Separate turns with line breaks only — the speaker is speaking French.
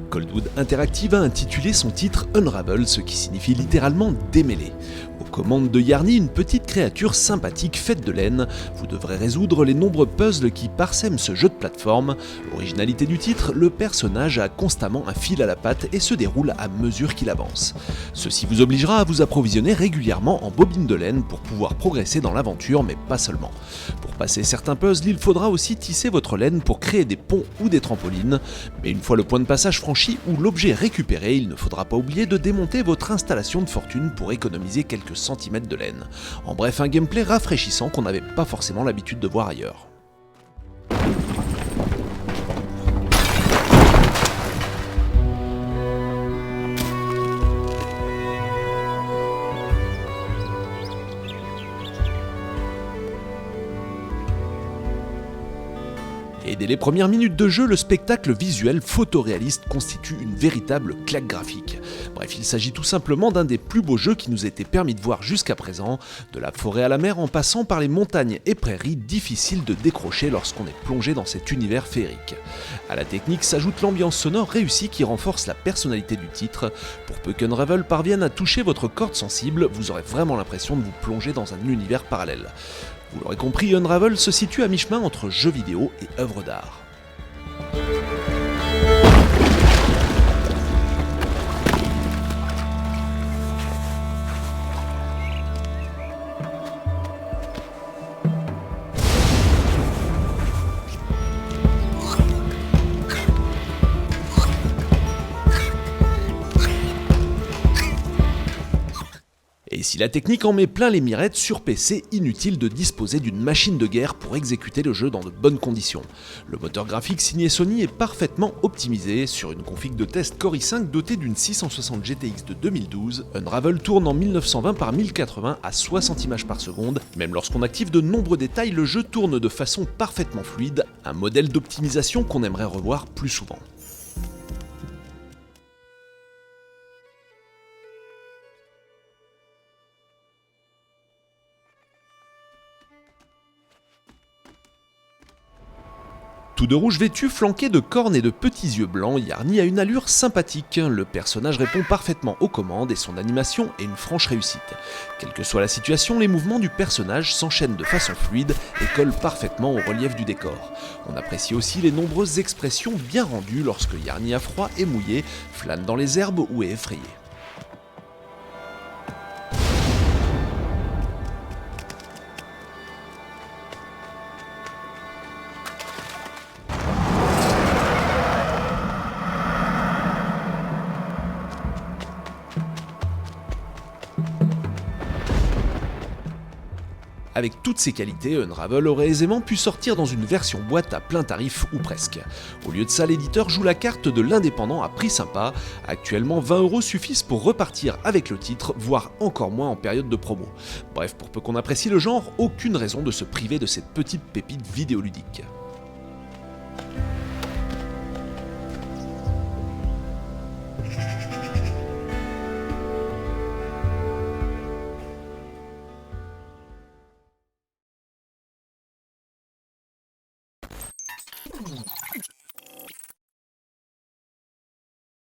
Coldwood Interactive a intitulé son titre Unravel, ce qui signifie littéralement démêler. Aux commandes de Yarny, une petite créature sympathique faite de laine, vous devrez résoudre les nombreux puzzles qui parsèment ce jeu de plateforme. Originalité du titre, le personnage a constamment un fil à la patte et se déroule à mesure qu'il avance. Ceci vous obligera à vous approvisionner régulièrement en bobines de laine pour pouvoir progresser dans l'aventure, mais pas seulement. Pour passer certains puzzles, il faudra aussi tisser votre laine pour créer des ponts ou des trampolines, mais une fois le point de passage franchi ou l'objet récupéré, il ne faudra pas oublier de démonter votre installation de fortune pour économiser quelques centimètres de laine. En bref, un gameplay rafraîchissant qu'on n'avait pas forcément l'habitude de voir ailleurs. Et dès les premières minutes de jeu, le spectacle visuel photoréaliste constitue une véritable claque graphique. Bref, il s'agit tout simplement d'un des plus beaux jeux qui nous était permis de voir jusqu'à présent, de la forêt à la mer en passant par les montagnes et prairies, difficiles de décrocher lorsqu'on est plongé dans cet univers féerique. À la technique s'ajoute l'ambiance sonore réussie qui renforce la personnalité du titre. Pour peu qu'Unravel parvienne à toucher votre corde sensible, vous aurez vraiment l'impression de vous plonger dans un univers parallèle. Vous l'aurez compris, Unravel se situe à mi-chemin entre jeux vidéo et œuvres d'art. Et si la technique en met plein les mirettes, sur PC, inutile de disposer d'une machine de guerre pour exécuter le jeu dans de bonnes conditions. Le moteur graphique signé Sony est parfaitement optimisé. Sur une config de test Core i5 dotée d'une 660 GTX de 2012, Unravel tourne en 1920 par 1080 à 60 images par seconde. Même lorsqu'on active de nombreux détails, le jeu tourne de façon parfaitement fluide, un modèle d'optimisation qu'on aimerait revoir plus souvent. Tout de rouge vêtu, flanqué de cornes et de petits yeux blancs, Yarny a une allure sympathique. Le personnage répond parfaitement aux commandes et son animation est une franche réussite. Quelle que soit la situation, les mouvements du personnage s'enchaînent de façon fluide et collent parfaitement au relief du décor. On apprécie aussi les nombreuses expressions bien rendues lorsque Yarny a froid et mouillé, flâne dans les herbes ou est effrayé. Avec toutes ces qualités, Unravel aurait aisément pu sortir dans une version boîte à plein tarif ou presque. Au lieu de ça, l'éditeur joue la carte de l'indépendant à prix sympa. Actuellement, 20€ suffisent pour repartir avec le titre, voire encore moins en période de promo. Bref, pour peu qu'on apprécie le genre, aucune raison de se priver de cette petite pépite vidéoludique.